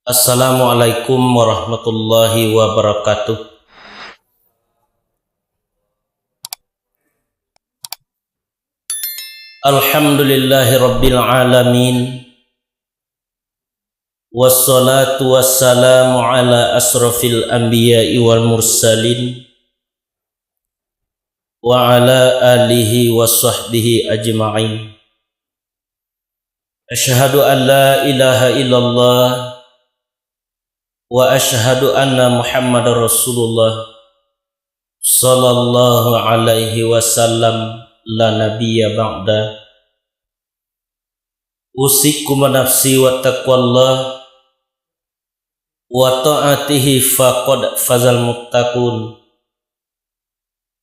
Assalamualaikum warahmatullahi wabarakatuh. Alhamdulillahi rabbil alamin. Wassalatu wassalamu ala asrafil anbiya'i wal mursalin wa ala alihi wa sahbihi ajma'in. Asyhadu an la ilaha illallah wa asyhadu anna Muhammadar Rasulullah sallallahu alaihi wasallam la nabiyya ba'da. Usikum nafsi wa taqwallah wa ta'atihi faqad fazal muttaqun.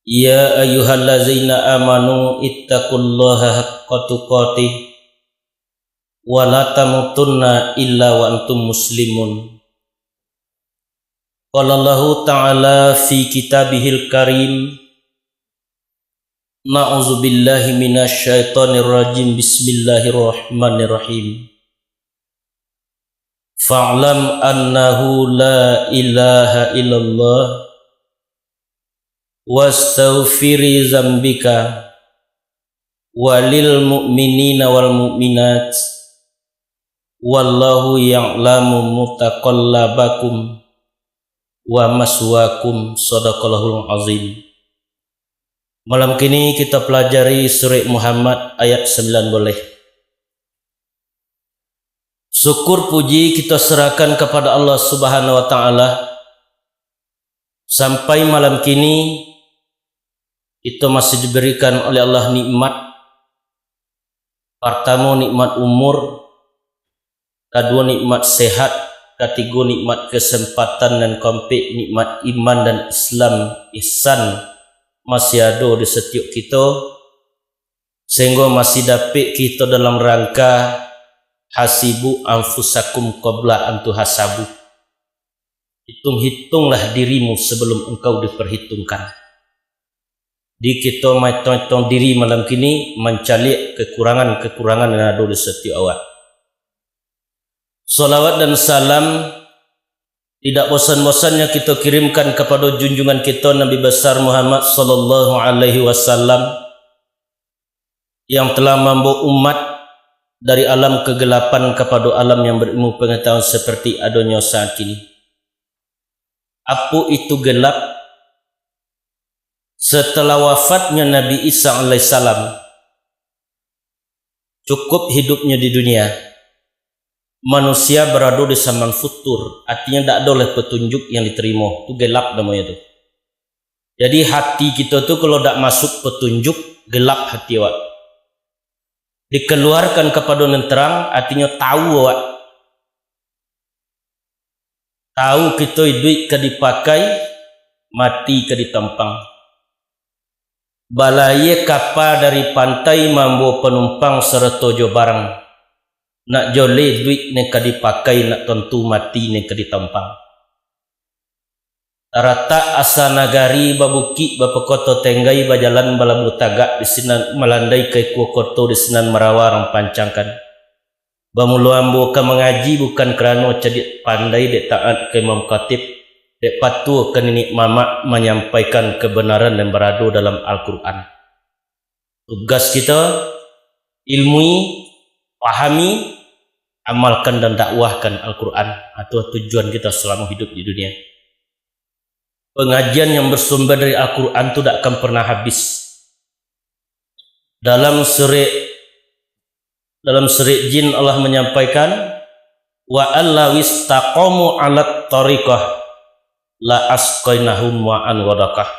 Ya ayyuhallazina amanu ittaqullaha haqqa tuqatih wa la tamutunna illa wa antum muslimun. Qala Allahu ta'ala fi kitabihil karim, na'udzu billahi minasyaitonir rajim, bismillahirrahmanirrahim. Fa'lam annahu la ilaha illallah wastaghfiri dzambika walil mu'minina wal mu'minat wallahu ya'lamu mutaqallabakum wa maswaakum. Shadaqallahul azim. Malam kini kita pelajari surah Muhammad ayat 9 boleh. Syukur puji kita serahkan kepada Allah Subhanahu wa taala. Sampai malam kini kita masih diberikan oleh Allah nikmat. Pertama nikmat umur, kedua nikmat sehat, ketiga nikmat kesempatan, dan keempat nikmat iman dan Islam, ihsan masih ada di setiap kita, sehingga masih dapat kita dalam rangka hasibu anfusakum qabla an tuhasabu. Hitung-hitunglah dirimu sebelum engkau diperhitungkan. Di kita hitung diri malam kini, mencari kekurangan-kekurangan yang ada di setiap awak. Salawat dan salam tidak bosan-bosannya kita kirimkan kepada junjungan kita Nabi besar Muhammad sallallahu alaihi wasallam, yang telah membawa umat dari alam kegelapan kepada alam yang berilmu pengetahuan seperti adanya saat ini. Apa itu gelap? Setelah wafatnya Nabi Isa alaihissalam, cukup hidupnya di dunia, manusia berada di zaman futur, artinya tidak ada oleh petunjuk yang diterima. Itu gelap namanya itu. Jadi hati kita tu kalau tidak masuk petunjuk, gelap hati awak. Dikeluarkan kepada yang terang, artinya tahu awak. Tahu kita duit ke dipakai, mati ke ditampang. Balaya kapal dari pantai membawa penumpang serta jo barang. Nak jole duit ni ka dipakai, nak tentu mati ni ka ditampang. Rata asa nagari babuki bapakota tenggai bajalan balabu tagak di sinan melandai ke kuokoto di sinan merawar pancangkan. Bamuluambo ka mengaji bukan kerana cadik pandai dek taat ke Imam Khatib, dek patuh ke nenek mama menyampaikan kebenaran dan beradu dalam Al-Quran. Tugas kita ilmui, pahami, amalkan dan dakwahkan Al-Quran. Itu tujuan kita selama hidup di dunia. Pengajian yang bersumber dari Al-Quran itu tidak akan pernah habis. Dalam surah Jin Allah menyampaikan, wa allawis taqamu alat tariqah la asqainahum ma'an wadaqah.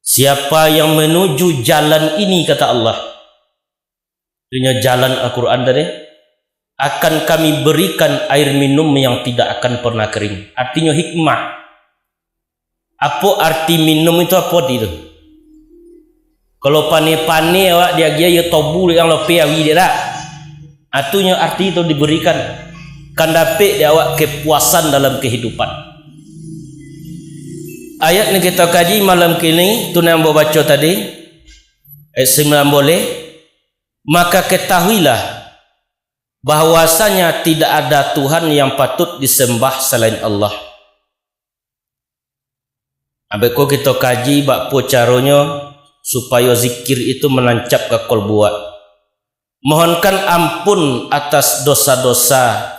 Siapa yang menuju jalan ini, kata Allah, dunia jalan Al-Quran tadi, akan kami berikan air minum yang tidak akan pernah kering. Artinya hikmah. Apa arti minum itu? Apa itu? Kalau pane-pane awak dia ya tobu yang lepe awi dia tak. Artinya arti itu diberikan kan dapat dia awak kepuasan dalam kehidupan. Ayat yang kita kaji malam kini tu yang baca tadi ayat 9 boleh. Maka ketahuilah bahwasanya tidak ada Tuhan yang patut disembah selain Allah. Abeko kita kaji bakpo caronyo supaya zikir itu menancap ke kolbu. Mohonkan ampun atas dosa-dosamu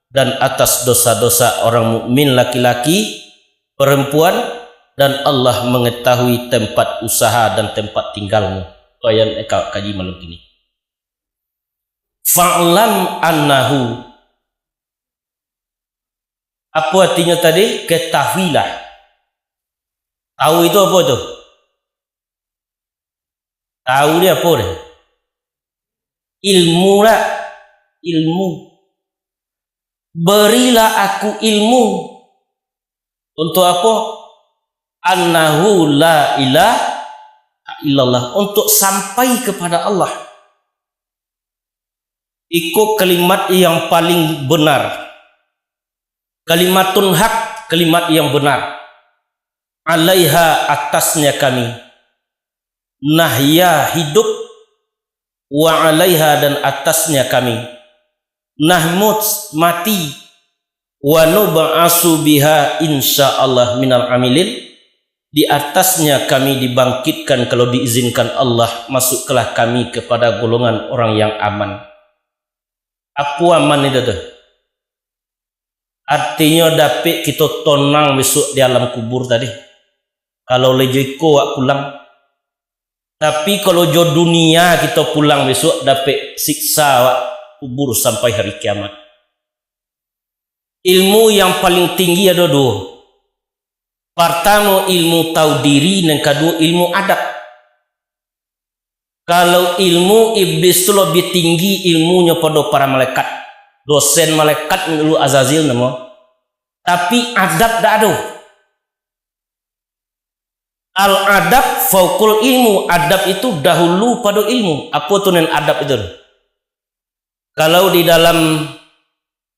dan atas dosa-dosa orang mukmin laki-laki, perempuan, dan Allah mengetahui tempat usaha dan tempat tinggalmu. Ayat kaji malam ini. Fa'lam annahu. Apa artinya tadi? Ketahuilah. Tahu itu apa itu? Tahu dia apa dia? Ilmu lah. Ilmu. Berilah aku ilmu. Untuk apa? Annahu la ilaha illallah. Untuk sampai kepada Allah. Ikut kalimat yang paling benar. Kalimatun hak, kalimat yang benar. Alaiha, atasnya kami. Nahya, hidup. Wa alaiha, dan atasnya kami. Nahmut, mati. Wa nub'asu biha insyaallah minal amilin. Di atasnya kami dibangkitkan kalau diizinkan Allah. Masuklah kami kepada golongan orang yang aman. Apa aman itu tuh? Artinya dapat kita tonang besok di alam kubur tadi. Kalau lejeko wak pulang. Tapi kalau jo dunia kita pulang besok dapat siksa wak kubur sampai hari kiamat. Ilmu yang paling tinggi ada dua. Pertama ilmu tahu diri, dan kedua ilmu adab. Kalau ilmu iblis itu lebih tinggi ilmunya pada para malaikat. Dosen malaikat lu Azazil nama. Tapi adab tak ada. Al-adab fauqul ilmu. Adab itu dahulu pada ilmu. Apa tu nen adab itu? Kalau di dalam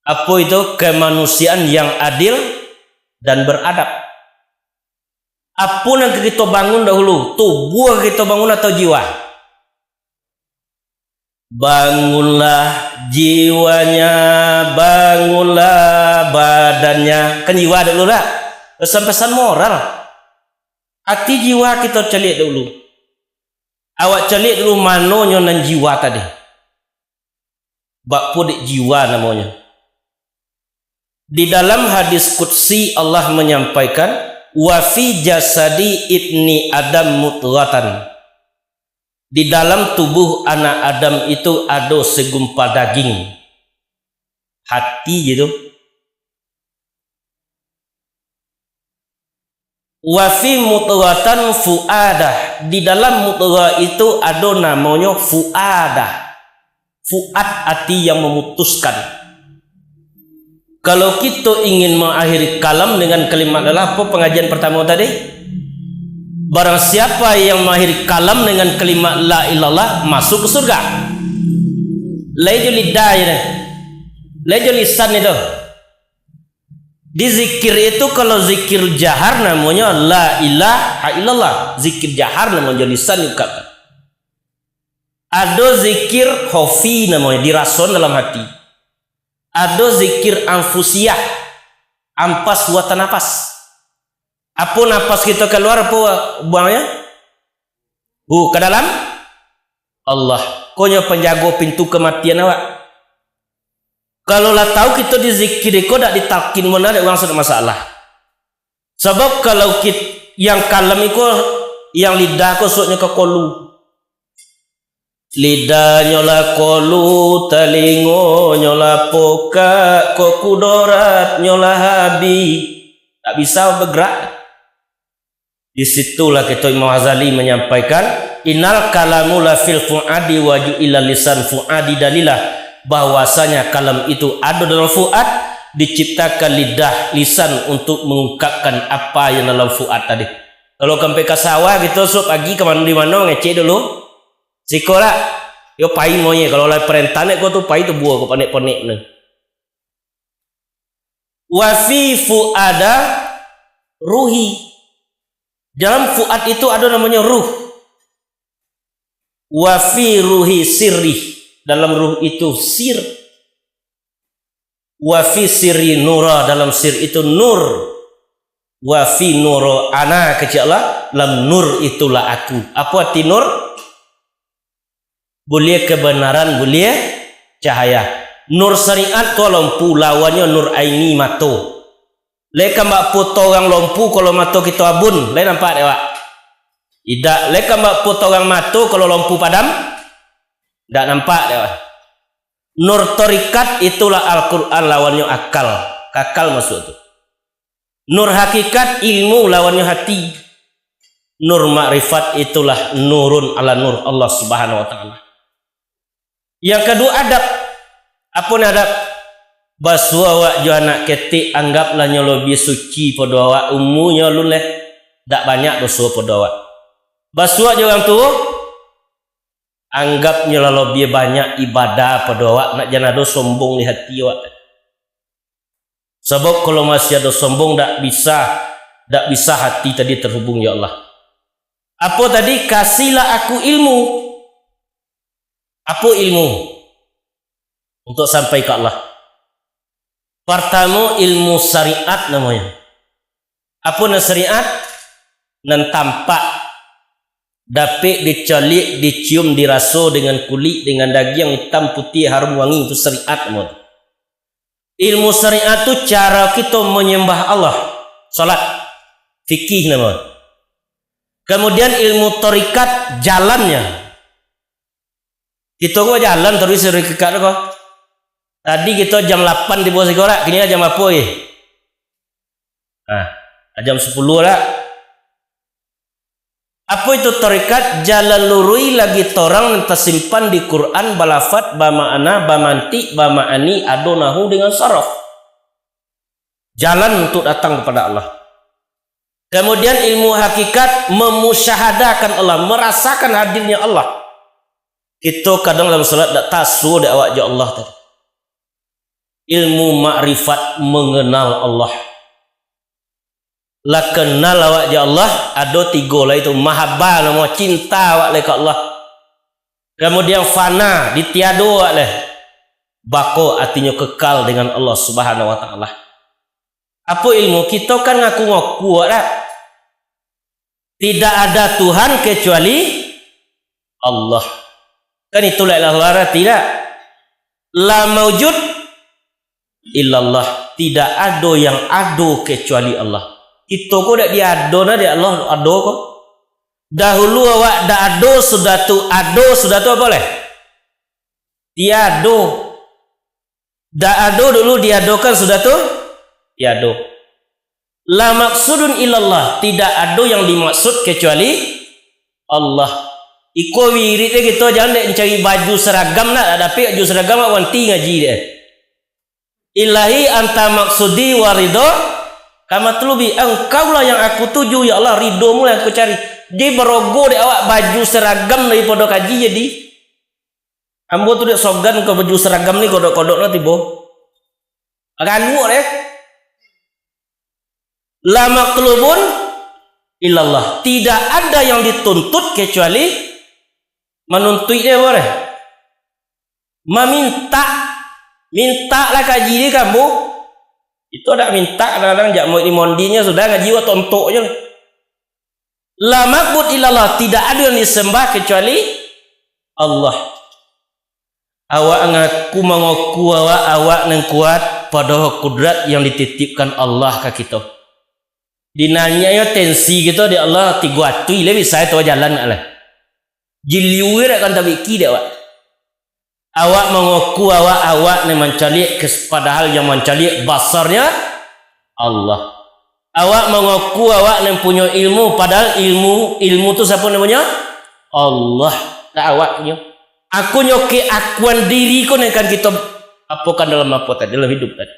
apa itu kemanusiaan yang adil dan beradab. Apa yang kita bangun dahulu? Tubuh kita bangun atau jiwa? Bangunlah jiwanya, bangunlah badannya. Kan jiwa dulu lah. Pesan-pesan moral. Hati jiwa kita celik dulu. Awak celik dulu manonya nan jiwa tadi. Bak pudik jiwa namanya. Di dalam hadis qudsi Allah menyampaikan, wa fi jasadi ibni adam mudghatan. Di dalam tubuh anak Adam itu ada segumpal daging. Hati gitu. Wa fi mudghatan fuadah. Di dalam mudghah itu ada namanya fuadah. Fuad, hati yang memutuskan. Kalau kita ingin mengakhiri kalam dengan kalimat adalah apa pengajian pertama tadi? Barang siapa yang mengakhiri kalam dengan kalimat la ilallah masuk ke surga. Lejul lidah ini. Lejul lisan itu. Di zikir itu kalau zikir jahar namanya la ilaha illallah. Zikir jahar namanya lisan diungkapkan. Ada zikir khafi namanya dirason dalam hati. Ada zikir anfusiyah. Ampas buatan nafas. Apa nafas kita keluar apa buangnya? Ke dalam Allah. Konya penjaga pintu kematian awak. Kalau lah tahu kita dizikir kau tak ditalkin mana ada orang sudah masalah. Sebab kalau kita yang kalem itu yang lidah kau soknya ke kolu. Lidah nyola kolu, telingo nyola poka, kok kudorat nyola habi. Tak bisa bergerak. Disitulah kita Imam Ghazali menyampaikan innal kalamu la fil fuadi wa ju'ila lisan fuadi dalilah, bahwasanya kalam itu ada dalam fuad, diciptakan lidah lisan untuk mengungkapkan apa yang dalam fuad tadi. Kalau sampai ke sawah gitu so pagi ke mana di mana ngecek dulu sikola yo pai moye kalau lah perintahnya kau tu pai tu buah kau panik-panik ne. Wa fi fuada ruhi. Dalam fuad itu ada namanya ruh. Wa fi ruhi sirri. dalam ruh itu sir. Wa fi sirri nura, dalam sir itu nur. Wa fi nuro ana kecaklah, dalam nur itulah aku. Apa arti nur? Boleh kebenaran, boleh cahaya. Nur syariat tu lampu, lawannya nur aini mato. Leka mbak foto orang lampu kalau mato kita abun, lain nampak dewa. Tidak, leka mbak foto orang mato kalau lampu padam, tidak nampak dewa. Nur torikat itulah Al-Quran, lawannya akal, kakal masuk tu. Nur hakikat ilmu, lawannya hati. Nur makrifat itulah nurun ala nur Allah Subhanahu wa taala. Yang kedua adab. Apa ni adab? Basuh awak jo anak ketik, anggaplah nyo lebih suci pada awak, umunya luleh dak banyak dosa pada awak. Basuh jo orang tua, anggap nyo lebih banyak ibadah pada awak, nak jangan ada sombong di hati awak. Sebab kalau masih ada sombong dak bisa hati tadi terhubung ya Allah. Apa tadi? Kasihlah aku ilmu. Apa ilmu? Untuk sampai ke Allah. Pertama ilmu syariat namanya. Apa na syariat? Nan tampak, dapat dicalik, dicium, dirasa dengan kulit, dengan daging hitam, putih, harum wangi, itu syariat namanya. Ilmu syariat itu cara kita menyembah Allah, salat, fikih namanya. Kemudian ilmu tarikat, jalannya. Kita kok jalan terus serikat kok. Tadi kita jam 8 di bawah sekolah, kini jam apa ya? Jam 10 lah. Apa itu tarikat? Jalan lurui lagi torang tersimpan di Quran, balafat, bama'ana, bamanti, bama'ani, adonahu dengan saraf. Jalan untuk datang kepada Allah. Kemudian ilmu hakikat, memusyahadakan Allah, merasakan hadirnya Allah. Kita kadang dalam salat tak tasu dak awak je Allah tadi. Ilmu makrifat, mengenal Allah. Lah kenal awak je Allah, ada 3 lah itu. Mahabbah nama cinta awak le ke Allah. Kemudian fana, ditiada awak le. Bako artinya kekal dengan Allah Subhanahu wa taala. Apa ilmu? Kita kan ngaku-ngaku dah. Tidak ada Tuhan kecuali Allah. Kan itulah ilah, tidak. La maujud illallah, tidak ada yang ada kecuali Allah. Itu kok dak diado na dia Allah ada kok. Dahulu awak dak ada sudah tu apa boleh? Tiado. Dak ada dulu diadokan sudah tu tiado. La maksudun illallah, tidak ada yang dimaksud kecuali Allah. Iko wirid kita jangan dek cari baju seragam nak, tapi baju seragam awak wanti ngaji dia. Ilahi anta maksudi warido kama tulubi, engkaulah yang aku tuju ya Allah, ridomu yang aku cari. Dia berogo dek awak baju seragam daripada kaji jadi. Ambo tu dek sogan ke baju seragam ni kodok-kodok na tibo. Aganu deh. La matlubun illallah, tidak ada yang dituntut kecuali menuntut dia boleh. Minta lah kaji ni kamu. Itu ada minta kadang-kadang jak mau mondinya sudah ngaji wa tontok je. La ma'bud illallah, tidak ada yang disembah kecuali Allah. Awak mengaku awak nang kuat pada kudrat yang dititipkan Allah ke kita. Dinanya yo tensi kita di Allah 3 atui le bisa itu jalan lah. Jiliuir akan tabiki dia awak. Awak mengaku awak ni mencari padahal yang mencari basarnya Allah. Awak mengaku awak ni punya ilmu padahal ilmu tu siapa namanya? Allah. Tak awaknya. Aku nyoki akuan diri ko yang akan kita apakan dalam apa tadi dalam hidup tadi.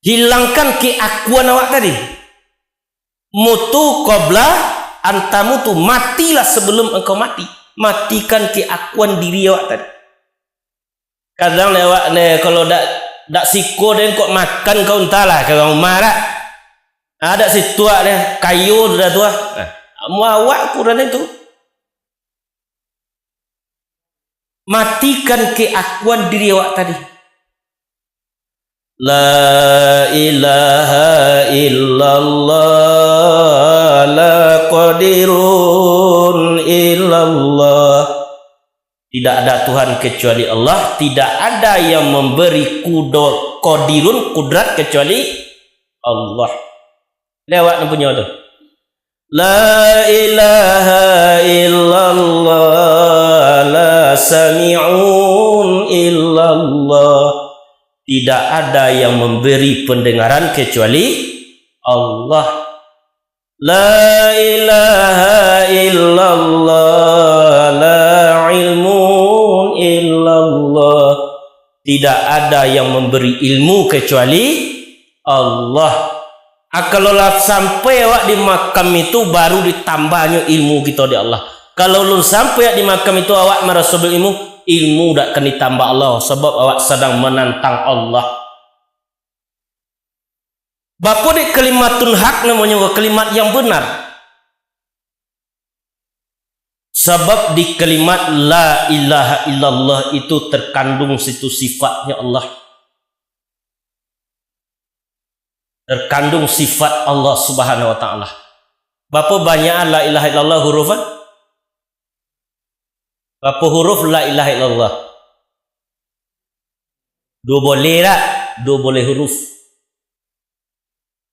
Hilangkan keakuan awak tadi. Mutu qabla antamutu, matilah sebelum engkau mati. Matikan keakuan diri awak tadi. Kadang lewat kalau dak siko dan kok makan kau entahlah kalau marah. Ada si tua dia kayu dah tua. Mau awak kurang itu. Matikan keakuan diri awak tadi. La ilaha illallah, la qadirun illallah. Tidak ada Tuhan kecuali Allah. Tidak ada yang memberi qadirun, kudrat kecuali Allah. Lewat punya tu. La ilaha illallah, la sami'un illallah. Tidak ada yang memberi pendengaran kecuali Allah. La ilaha illallah, la ilmun illallah. Tidak ada yang memberi ilmu kecuali Allah. Kalau sampai awak di makam itu baru ditambahnya ilmu kita di Allah. Kalau belum sampai di makam itu awak merasa berilmu, ilmu tak akan ditambah Allah sebab awak sedang menantang Allah. Bapa di kalimatun hak namanya kalimat yang benar. Sebab di kalimat la ilaha illallah itu terkandung situ sifatnya Allah. Terkandung sifat Allah Subhanahu wa taala. Berapa banyak la ilaha illallah huruf? Berapa huruf la ilaha illallah? Dua boleh tak? Dua boleh huruf.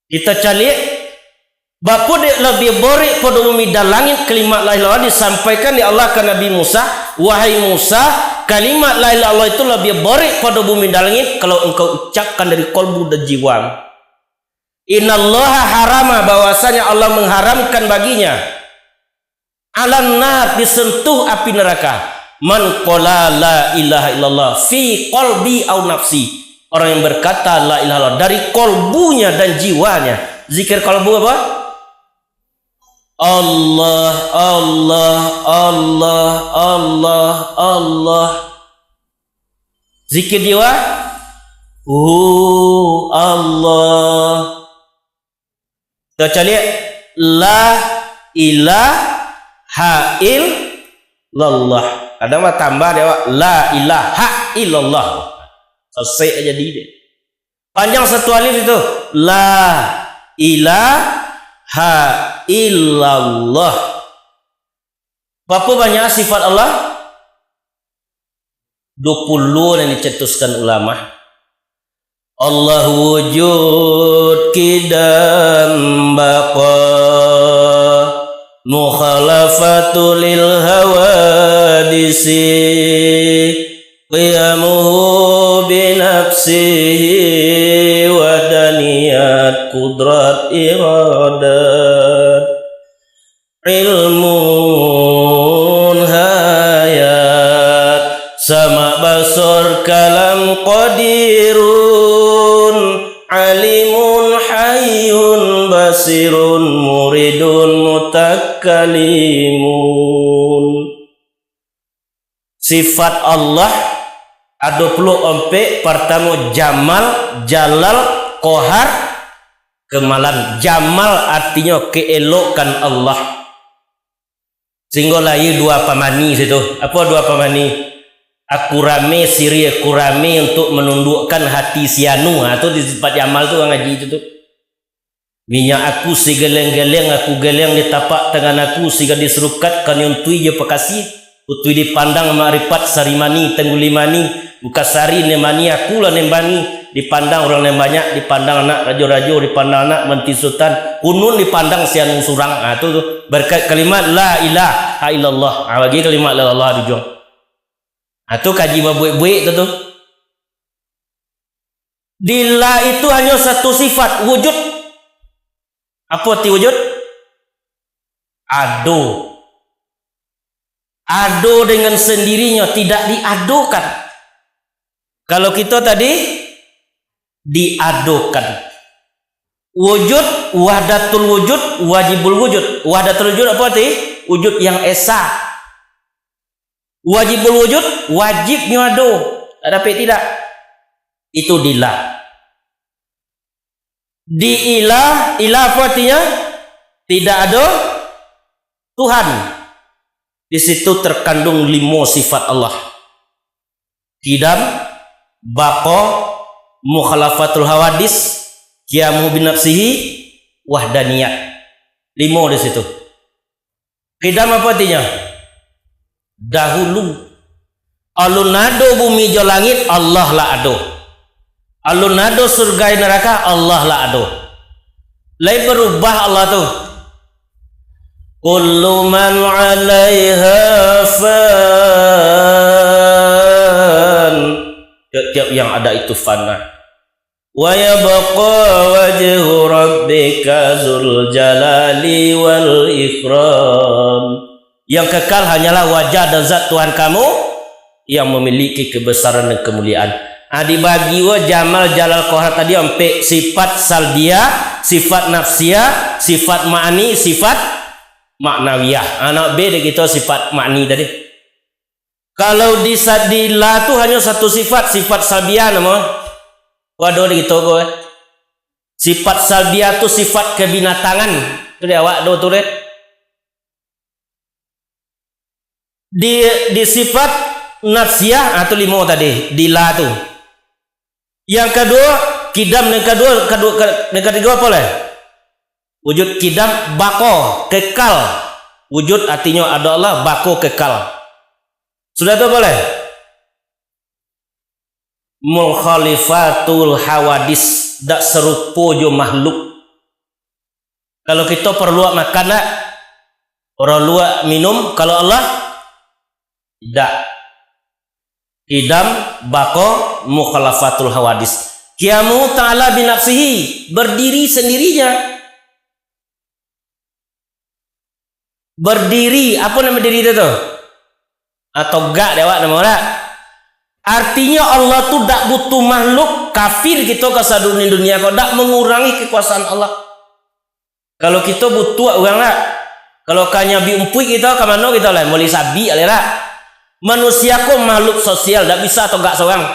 Kita cari berapa dia lebih borek pada bumi dan langit kalimat la ilaha illallah disampaikan di Allah ke Nabi Musa. Wahai Musa, kalimat la ilaha illallah itu lebih borek pada bumi dan langit kalau engkau ucapkan dari kolbu dan jiwa. Innallaha harama, bahwasanya Allah mengharamkan baginya alam nar, disentuh api neraka, man qala la ilaha illallah fi qalbi au nafsi, orang yang berkata la ilaha illallah dari kolbunya dan jiwanya. Zikir kolbu apa? Allah Allah Allah Allah Allah. Zikir jiwa Allah. Kita lihat la ilaha illallah. Ada mah tambah dia la ilaha illallah. Selesai aja dia. Panjang satu alif itu la ilaha illallah. Berapa banyak sifat Allah? 20 yang dicetuskan ulama. Allah wujud kidam baqa, mukhalafatu lil hawadisi, qiyamuhu binafsihi, wadaniyat kudrat iradat, ilmun hayat, sama basur kalam qadirun, alimun hayyun basirun muridun mutakalimun. Sifat Allah ada 24. Pertama jamal, jalal, qahar, kemalan. Jamal artinya keelokan Allah. Sehingga lahir dua pamani situ. Apa dua pamani? Aku rame, siri aku rame untuk menundukkan hati sianu. Itu di sifat jamal tu orang ngaji itu tu. Minyak aku si geleng-geleng, aku geleng di tapak tangan aku sehingga diserukat kan yang tui je pekasih. Utui dipandang ma'rifat sarimani tenggulimani, buka sari nemani aku lah nembani. Dipandang orang yang banyak, dipandang anak rajo-rajo, dipandang anak menti sultan, kunun dipandang sianu surang. Itu tu berkat kalimat la ilaha illallah. Bagi kalimat la ilaha illallah dijuang. Itu kaji babuik-buik tu. Dila itu hanya satu sifat wujud. Apa arti wujud? Ado. Ado dengan sendirinya, tidak diadokan. Kalau kita tadi diadokan. Wujud, wahdatul wujud, wajibul wujud. Wahdatul wujud apa arti? Wujud yang esa. Wajibul wujud, wajibnya ado. Tapi tidak. Itu dilah. Di ilah, ilah apa artinya? Tidak ada Tuhan. Di situ terkandung 5 sifat Allah. Qidam, baqa, mukhalafatul hawadis, qiyamu binafsihi, wahdaniyat. 5 di situ. Qidam apa artinya? Dahulu. Alun ado bumi jo langit, Allah lah ado. Alun ado surga neraka, Allah lah ado. Lai berubah Allah tu. Kullu man 'alaiha fan. Tiap-tiap yang ada itu fana. Wa yabqa wajhu rabbika dzul jalali wal ikram. Yang kekal hanyalah wajah dan zat Tuhan kamu yang memiliki kebesaran dan kemuliaan. Dibagi wa jamal jalal qahar tadi sampai sifat salbiyah, sifat nafsiyah, sifat ma'ani, sifat maknawiyah. Anak B gitu sifat ma'ni tadi. Kalau di sadila tu hanya satu sifat, sifat salbiyah nama. Waduh gitu gue. Sifat salbiyah tu sifat kebinatangan. Tu dia awak do tu deh. Di sifat nafsiyah atau 5 tadi, dila tu. Yang kedua, qidam yang kedua apa leh? Wujud qidam baqo, kekal. Wujud artinya ada Allah, baqo kekal. Sudah tu boleh? Mukhalifatul hawadis, dak serupa jo makhluk. Kalau kita perlu makan tak? Orang luar minum, kalau Allah tidak. Qidam, baqo, mukhalafatul hawadis. Qiyamu ta'ala binafsihi, berdiri sendirinya. Berdiri, apa nama diri itu? Atau gak dewak nama orang? Artinya Allah tu tak butuh makhluk kafir kita ke dunia kau tak mengurangi kekuasaan Allah. Kalau kita butuh orang lah. Kalau kanya biumpui kita ke mana kita lah? Mulai sabi lah. Manusia kok makhluk sosial, tak bisa atau gak seorang.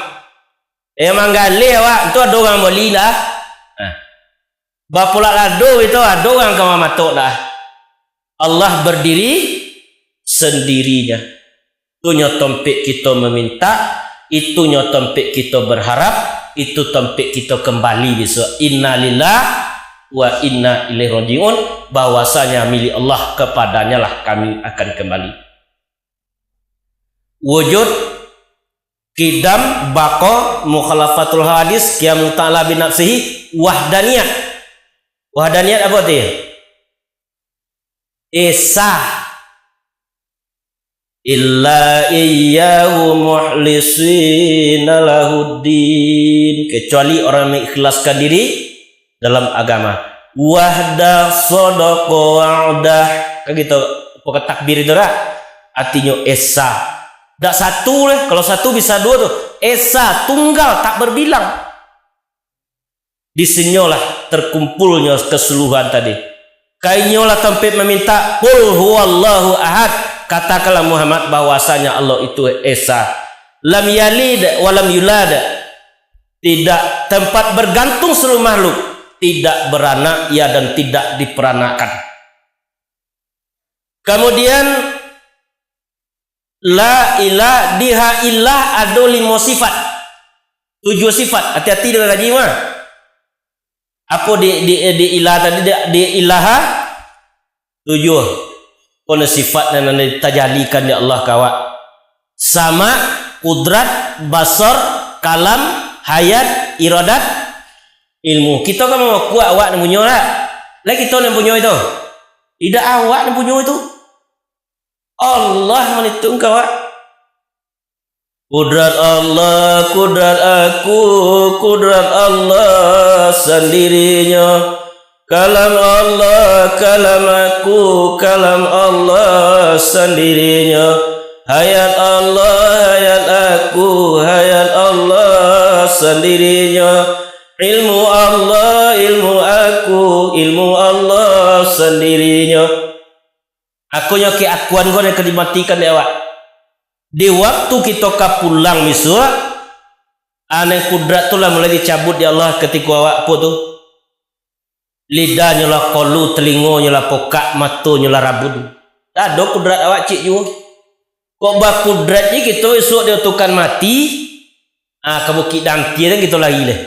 Emang gale awak, itu ada orang boleh lah. Bapulak lado itu ada orang kama matuk lah. Allah berdiri sendirinya. Itu tempat kita meminta, itu tempat kita berharap, itu tempat kita kembali besok. Inna lillah wa inna ilaihi rajiun. Bahwasanya milik Allah, kepadanya lah kami akan kembali. Wujud, qidam, baqo, mukhalafatul hadis, qiyamu ta'ala binafsihi, wahdaniyat. Wahdaniyat apa dia? Esa. Illa iyyahu muhlisina lahuddin. Kecuali orang mengikhlaskan diri dalam agama. Wahda sadaqa wa'dah. Kan gitu. Pokok takbir itu lah. Artinya esa. Tak satu lah, kalau satu bisa 2 tuh. Esa, tunggal, tak berbilang. Disenyolah terkumpulnya keseluruhan tadi. Kainyolah tempat meminta, qul huwallahu ahad. Katakanlah Muhammad bahwasanya Allah itu esa. Lam yalid wa lam yulad. Tidak tempat bergantung seluruh makhluk. Tidak beranak, ya, dan tidak diperanakan. Kemudian la ilah diha ilah ada 5 sifat, 7 sifat. Hati-hati dengan haji mah. Apa di ilah tadi? Di ilaha 7. Pun sifat yang ditajalikan di Allah kawak. Sama, kudrat, basar, kalam, hayat, iradat, ilmu. Kita kan mau kuat awak yang punya lah. Lagi kita yang punya itu. Tidak awak yang punya itu. Allah menitung kau. Kudrat Allah, kudrat aku, kudrat Allah sendirinya. Kalam Allah, kalam aku, kalam Allah sendirinya. Hayat Allah, hayat aku, hayat Allah sendirinya. Ilmu Allah, ilmu aku, ilmu Allah sendirinya. Aku nyoki akuan kau yang dimatikan dia awak. Di waktu kita pulang misua, aneh kudrat tu lah mulai dicabut di Allah ketika awak apa tu? Lidahnya lah kolu, telingonya lah pokak, matunya lah rabun. Tak ada kudrat awak cik juga. Kok bah kudratnya kita esok dia tukan mati, Kabukit dangki kan gitu lagi leh.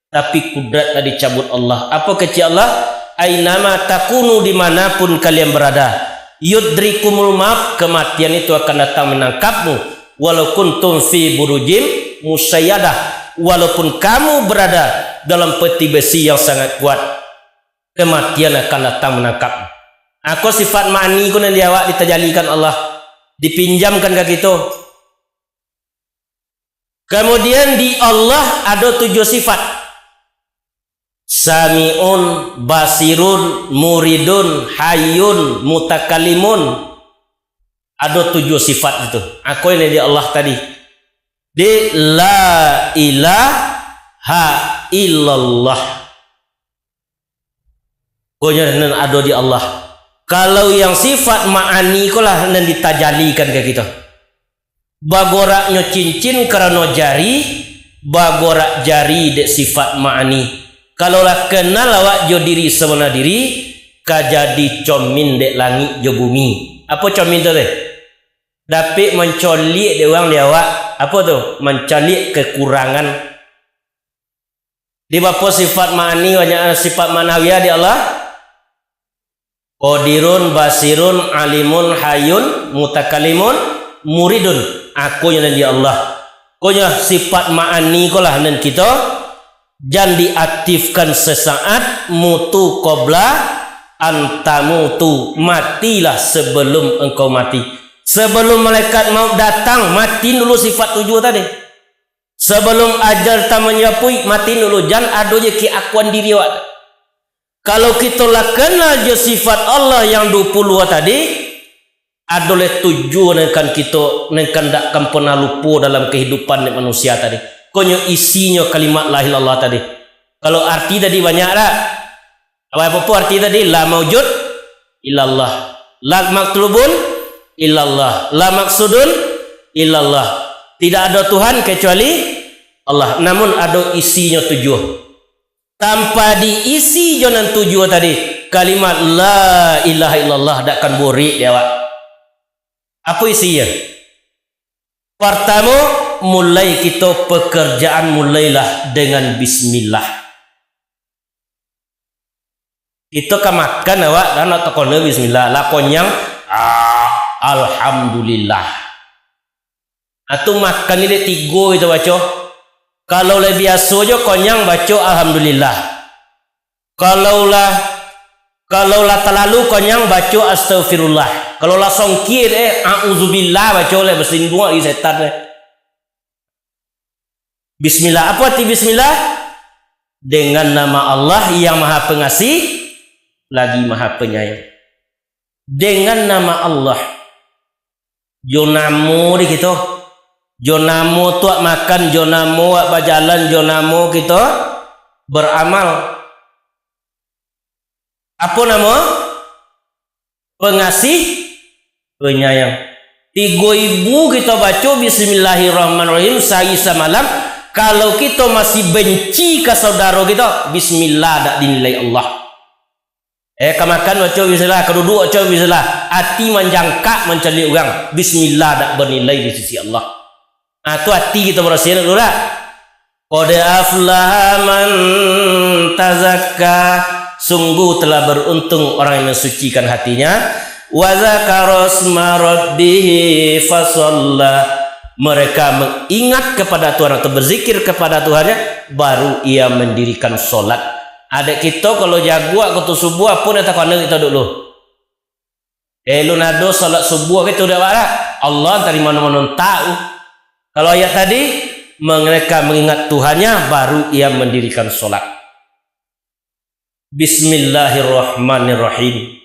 Tapi kudrat tadi cabut Allah. Apa kecil Allah? Ainama takunu dimanapun kalian berada. Yudrikumul maut, kematian itu akan datang menangkapmu. Walau kuntum fi burujim musayyadah, walaupun kamu berada dalam peti besi yang sangat kuat, kematian akan datang menangkapmu. Aku sifat ma'ani ku nanti awak ditajalikan Allah, dipinjamkan ke kita. Kemudian di Allah ada 7 sifat. Sami'un, basirun, muridun, hayyun, mutakalimun. Ada 7 sifat itu. Aku ini di Allah tadi. Di la ilaha illallah. Pokoknya ada di Allah. Kalau yang sifat ma'ani ikulah yang ditajalikan ke kita. Bagoraknya cincin karena jari, bagorak jari dek sifat ma'ani. Kalau lah kenal awak jo diri sebenar diri, kajadi comin dek langit jo bumi. Apa comin tu deh? Dapat mencolik dek orang dia awak. Apa tu? Mencolik kekurangan. Di bapa sifat ma'ani banyak sifat manawiyah di Allah. Qadirun, basirun, alimun, hayun, mutakalimun, muridun. Aku yang di Allah. Pokoknya sifat ma'ani kolah dan kita jangan diaktifkan sesaat, mutu qabla antamutu, matilah sebelum engkau mati. Sebelum malaikat maut datang, mati dulu sifat 7 tadi. Sebelum ajal tak menyapui, mati dulu. Jangan ada je keakuan diri awak. Kalau kita lah kenal je sifat Allah yang 20 tadi, adalah tujuan yang kita yang tak akan pernah lupa dalam kehidupan manusia tadi. Konyo isinya kalimat la ilaha illallah tadi. Kalau arti tadi banyak tak? Apa arti tadi? La maujud illallah, la matlubun illallah, la maksudun illallah. Tidak ada Tuhan kecuali Allah. Namun ada isinya 7. Tanpa diisi jonan 7 tadi, kalimat la ilaha illallah tak akan borik dia awak. Apa isinya? Pertama, mulai kita pekerjaan mulailah dengan bismillah. Kita kan makan awak dan nak takona bismillah. Lakonyang alhamdulillah. Atau makan ini 3 itu baca. Kalau lebih biasa je konyang baca alhamdulillah. Kalau lah terlalu konyang baca astagfirullah. Kalau lah songkir a'udzubillah baca oleh bersinggung lagi setan. Bismillah. Apa arti bismillah? Dengan nama Allah yang Maha Pengasih lagi Maha Penyayang. Dengan nama Allah. Jonamu di kita. Jonamu tuak makan, jonamu wak berjalan, jonamu kita beramal. Apa nama? Pengasih penyayang. 3.000 kita baca bismillahirrahmanirrahim sehari semalam. Kalau kita masih benci ke saudara kita, bismillah tak dinilai Allah. Kemakan baca bismillah, keduduk baca bismillah, hati menjangkak mencari orang, bismillah tak bernilai di sisi Allah. Tu hati kita bersih dulu tak? Qad aflaha man tazakka, sungguh telah beruntung orang yang mensucikan hatinya. Wa dzakara asma rabbih fasalla, mereka mengingat kepada Tuhan atau berzikir kepada Tuhannya, baru ia mendirikan solat. Adik kita kalau jago waktu subuh pun kita kena kita dulu. Lu nado solat subuh kita udah barat. Allah dari mana-mana tahu. Kalau ayat tadi mereka mengingat Tuhannya, baru ia mendirikan solat. Bismillahirrahmanirrahim.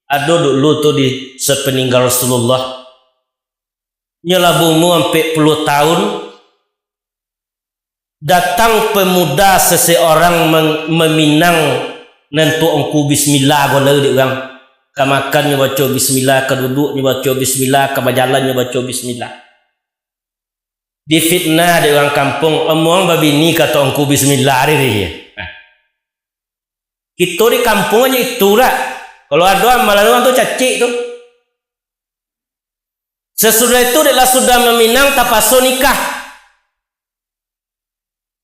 Ada dulu tu di sepeninggal Rasulullah. Nyelabumu sampai 10 tahun. Datang pemuda seseorang meminang nentu engku bismillah boleh di orang. Kamakan baca bismillah, keduduk baca bismillah, kebajalan baca bismillah. Difitnah di orang kampung, omong babini kata engku bismillah hari ni. Kita di kampung aja itu lah. Kalau ada amalan orang tu cacik tu. Sesudah itu dia sudah meminang tapaso nikah.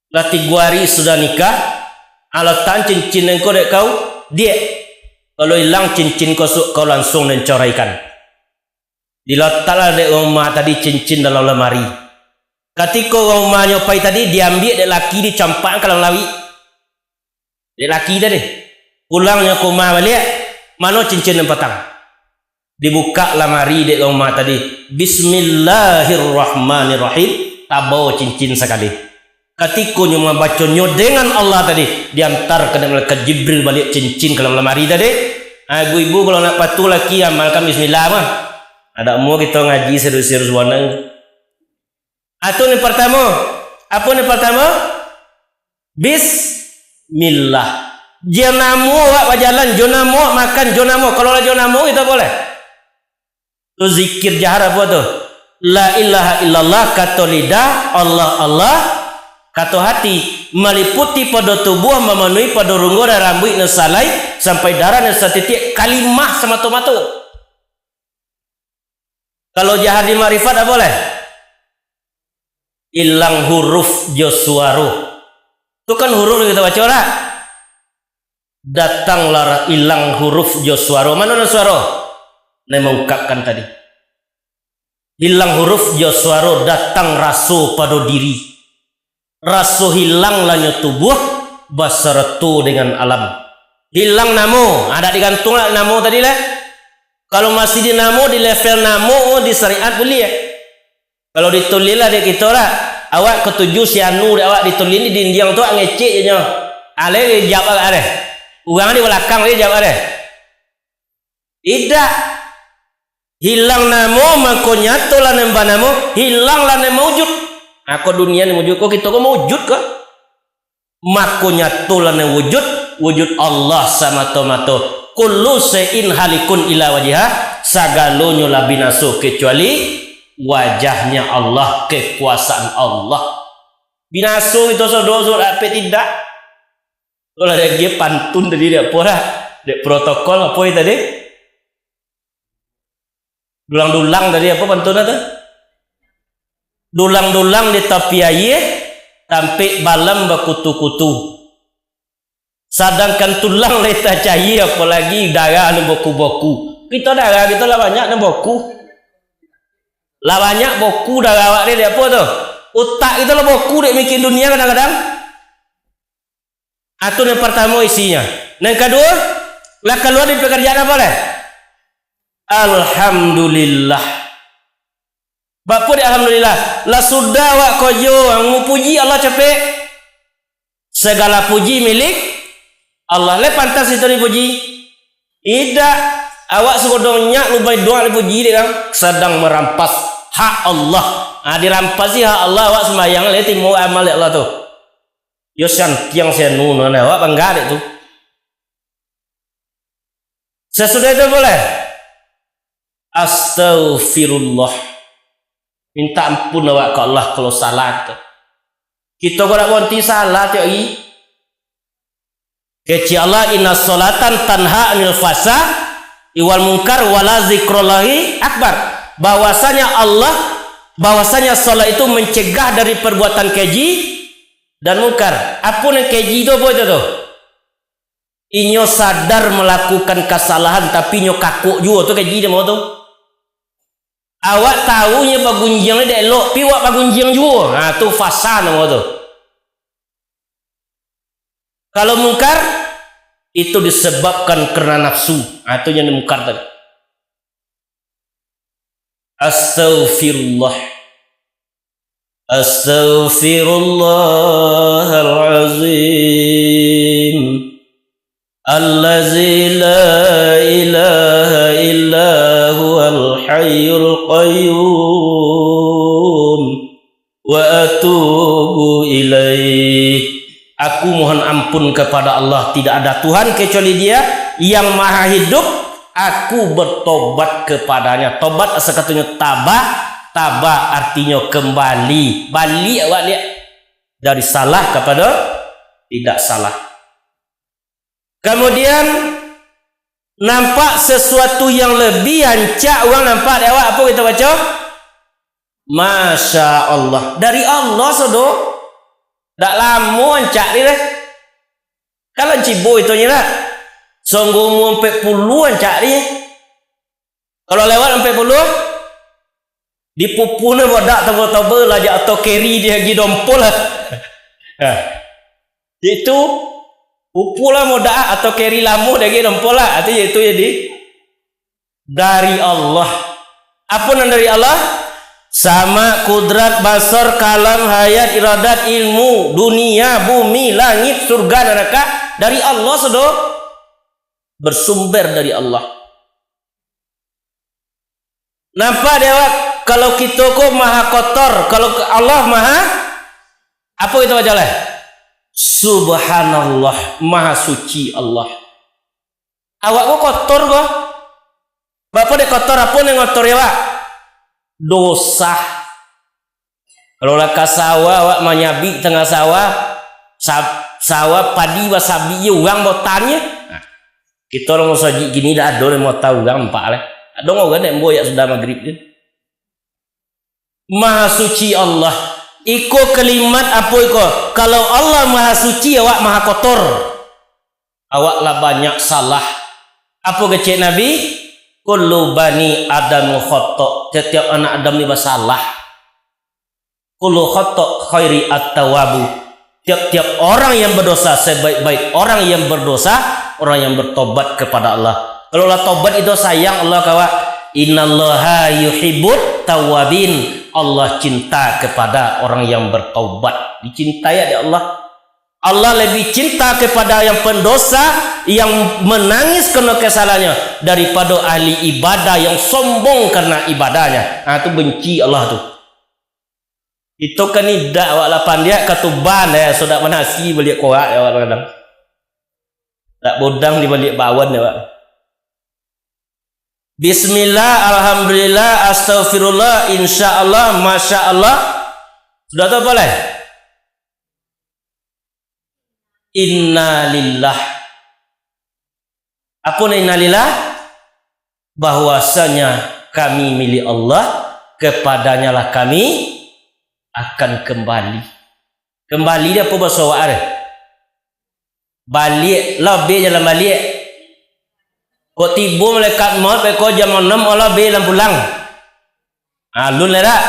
Lah 3 hari sudah nikah, alatan cincin engkau dek kau, dia. Kalau hilang cincin kau langsung mencoraikan. Diletaklah dek rumah tadi cincin dalam lemari. Ketika rumah nyopai tadi, diambil dek laki dicampak ke dalam lawi. Dek laki tadi. Pulangnya ke rumah balik, mana cincin yang petang? Dibuka lemari dek rumah tadi. Bismillahirrahmanirrahim. Tabau cincin sekali. Ketika membacanya dengan Allah tadi, diantar ke malaikat Jibril balik cincin ke dalam lemari tadi. Ibu-ibu kalau nak patuh laki amalkan bismillah mah. Ada mau kita ngaji serius-serius wanang. Atau yang pertama, apa yang pertama? Bismillah. Jonamu awak berjalan, jonamu makan, jonamu. Kalau lah jonamu itu boleh. Tu zikir jahar apa tu? La ilaha illallah kata lidah, Allah Allah kata hati, meliputi pada tubuh, memenuhi pada runggu dan rambut nesalai sampai darah dan setitik kalimah semata-mata. Kalau jahar di marifat apa boleh? Hilang huruf Josuaro. Itu kan huruf kita baca lah. Datanglah hilang huruf Josuaro. Mana suara? Saya mengungkapkan tadi. Hilang huruf Josuaro, datang rasu pada diri. Rasu hilang lanya tubuh, basaratu dengan alam. Hilang namo, ada digantung lah namo tadi lah. Kalau masih di namo, di level namo, di syariat boleh ya. Kalau ditulis lah di kita lah, awak ketujuh si anu, awak ditulis di dindiang tu ngecek je nyo. Ale jawab ada. Orang di belakang dia jawab ada. Tidak. Hilang namo, maka nyata lah nembah namo, hilang lah nemo wujud. Aku dunia ni wujud, kok kita kok wujud kok? Maka nyata lah nemo wujud Allah sama-mata. Kullu shay'in halikun ila wajhah, sagalonyo la binasu kecuali wajahnya Allah, kekuasaan Allah. Binasu itu saudara apa tidak? Kalau ada dia pantun tadi dia apa dah? Dek protokol apa itu tadi? Dulang-dulang tadi apa pantun itu? Dulang-dulang di tepi air, sampai balam berkutu-kutu. Sedangkan tulang leta cair, apalagi darah ni boku-boku. Kita darah kita lah banyak ni boku. Lah banyak boku darah awak ni dia apa tu? Otak kita lah boku dek mikir dunia kadang-kadang. Itu yang pertama isinya. Yang kedua, lah keluar dari pekerjaan apa lah? Alhamdulillah. Bapak di alhamdulillah. Lah sudah awak kojo, mau puji Allah capek. Segala puji milik Allah. Le pantas itu dipuji. Tidak. Awak segodongnya lubai doa dipuji dia kan sedang merampas hak Allah. Dirampasi hak Allah, awak sembahyang le timu amal Allah tu. Yo tiang senu nana awak bangga dek tu. Sesudah itu boleh. Astaghfirullah. Minta ampun awak ke Allah kalau salah tu. Kita kau nak berhenti salah tiap hari. Keci Allah inna solatan tanha anil fasa iwal munkar wala zikrullahi akbar. Bahwasanya salat itu mencegah dari perbuatan keji dan munkar. Apa yang keji itu apa itu tuh? Inyo sadar melakukan kesalahan tapi inyo kaku juga tu keji dia mau tu. Awak tahu nya bagunjang dia elok, pi awak bagunjang juga. Nah tu fasa nama tu. Kalau mungkar itu disebabkan karena nafsu. Itu yang mungkar tadi. Astaghfirullah. Astaghfirullahalazim. Allazi la ilaha illa huwal hayyul qayyum wa atubu ilaih. Aku mohon ampun kepada Allah, tidak ada Tuhan kecuali Dia yang maha hidup. Aku bertobat kepadanya. Tobat asal katanya tabah artinya kembali. Balik awak lihat dari salah kepada tidak salah. Kemudian nampak sesuatu yang lebih hancak orang nampak awak apa kita baca? Masya Allah, dari Allah saudara. dak lama ancak ni lah. Kalau cibo itu nyira. Songgomu sampai puluh ancak ni. Kalau lewat sampai puluh, dipupuna bodak toba-toba lajak atau carry dia pergi dompol lah. Itu pupu lah modak atau carry lama dia pergi dompol lah. Artinya itu jadi dari Allah. Apa yang dari Allah? Sama kudrat, basar, kalam, hayat, iradat, ilmu, dunia, bumi, langit, surga, neraka dari Allah sudah bersumber dari Allah. Nampak dia kalau kita kok maha kotor, kalau Allah maha apa kita baca lah? Subhanallah, maha suci Allah. Awak kok kotor kok? Bapak dia kotor apa yang kotor ya pak? Dosa. Kalau laka sawah awak menyabi tengah sawah, sawah padi wasabi ya orang mau tanya. Nah, kita orang mau saji gini dah ada mau tahu orang empat lah. Ada orang yang boyak sudah maghrib ni. Maha suci Allah. Iko kalimat apa iko? Kalau Allah maha suci awak maha kotor. Awak lah banyak salah. Apa kecil Nabi? Kullu bani Adam khata'. Setiap anak Adam ni bersalah. Kullu khata' khairi at-tawabu. Tiap-tiap orang yang berdosa sebaik-baik orang yang berdosa, orang yang bertobat kepada Allah. Kalau lah tobat itu sayang Allah kawa. Innallaha yuhibbut tawabin. Allah cinta kepada orang yang bertobat. Dicintai oleh Allah. Allah lebih cinta kepada yang pendosa yang menangis karena kesalahannya daripada ahli ibadah yang sombong karena ibadahnya. Nah, itu benci Allah tu. Itu kan tidak awak lapan dia ketuban ya sudah menasi balik korak ya awak kadang. Tak bodang di balik bawan ya pak. Bismillah, alhamdulillah, astaghfirullah, insyaallah, masyaallah. Sudah tahu apa lah? Inna lillah. Apa inna lillah? Bahwasanya kami milik Allah, kepadanya lah kami akan kembali. Kembali dia apa bahasa awak dia? Balik, lebih jalan balik. Kau tiba malaikat maut, kau jam 6 Allah belam pulang. Alun lah tak?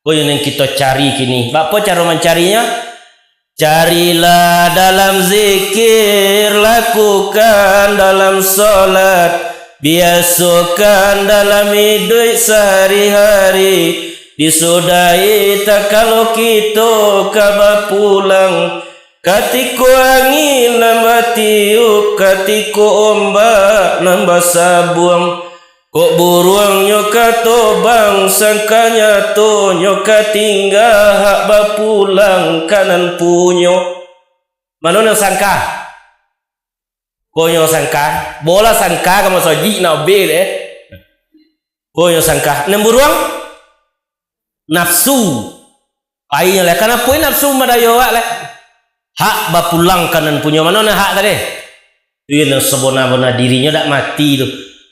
Kau yang kita cari kini. Apa cara mencarinya? Carilah dalam zikir, lakukan dalam solat, biasakan dalam hidup sehari-hari. Disudahi tak kalau kita kabar pulang. Katiku angin nambah tiup, katiku ombak nambah sabuang. Kok buruang nyoka tobang, sangkanya to nyoka tinggal hak bapulang kanan punyo. Mana yang sangka? Kau yang sangka? Bola sangka kamu soji nak bel Kau yang sangka? Yang buruang? Nafsu. Aiyah lah. Kenapa nafsu madayo lah? Hak bapulang kanan punyo. Mana hak tadi? Itu yang sebenar-benar dirinya tak mati tu.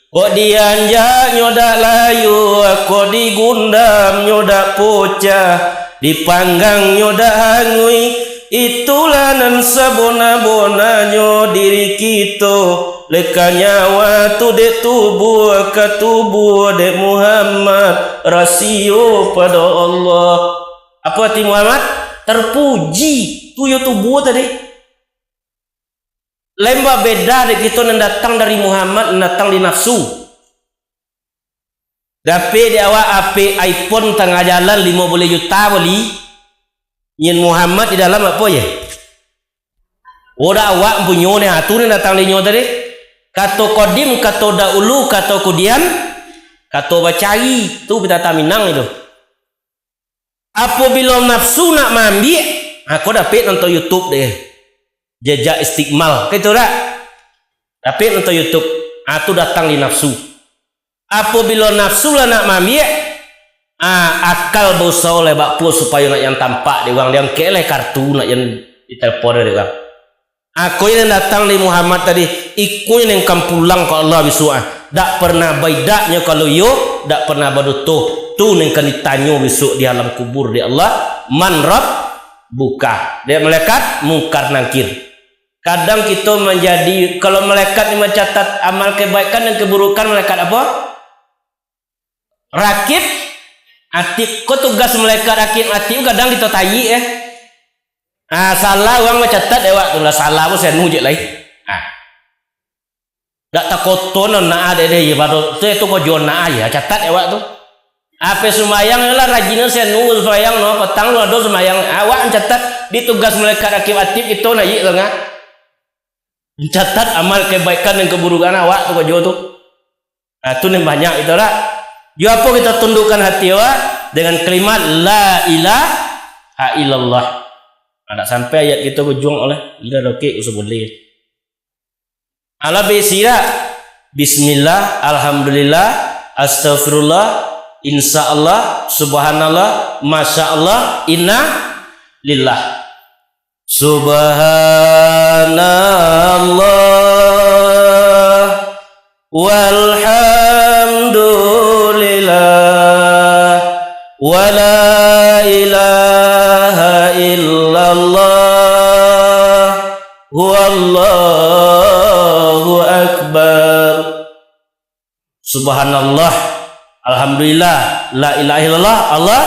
Kok dianjak nyodak layu, kok digundam nyodak pocah, dipanggang nyodak hangui. Itulah nan sabona-bonanyo diri kita. Leka nyawa tu dek tubuh ke tubuh dek Muhammad, rasio pada Allah. Apa arti Muhammad? Terpuji tu yo tubuh tadi. Lembah beda dari kita yang datang dari Muhammad, yang datang di nafsu. Tapi di awak AP iPhone tengah jalan 50 juta beli. Yang Muhammad di dalam apa ya? Oda awak punya ni atur yang datang di nyo tadi. Kata kodim, kata dahulu, kata kudian, kata bacai. Tu kita taminang itu. Apabila nafsu nak mambi, aku dapat nonton YouTube deh. Jejak istiqmal gitu tak? Tapi nonton YouTube itu datang di nafsu. Apabila nafsu lah nak mambi, akal bosa oleh bakpo supaya nak yang tampak di orang yang keleh kartu nak yang ditelepon dari orang. Aku yang datang di Muhammad tadi, ikut yang kampulang ke Allah besok. Tak pernah baidaknya kalau yo, tak pernah badutuh. Tu yang kan ditanya besok di alam kubur di Allah. Man Rabb, buka. Dia malaikat mungkar nakir. Kadang kita menjadi, kalau malaikat yang mencatat amal kebaikan dan keburukan, malaikat apa? Rakib atib. Kau tugas malaikat rakib atib kadang kita tayi salah orang mencatat dewa tu lah, salah pun saya nujek lagi. Tak takoton na ada deh baru tu kau jual na ya catat dewa tu. Apa semayang lah rajin saya nunggu semayang no petang lu ada semayang awak mencatat di tugas malaikat rakib atib itu na iya lah mencatat amal kebaikan dan keburukan awak tu kau jual tu. Tu nih banyak itu lah. Yo apa kita tundukkan hati awak dengan kalimat la ilaha illallah. Nak sampai ayat kita berjuang oleh ila dokek usah boleh. Ala besira bismillah alhamdulillah astaghfirullah insyaallah subhanallah masyaallah inna lillah. Subhanallah walhamdulillah wala ilaha illallah wallahu akbar. Subhanallah alhamdulillah la ilaha illallah Allah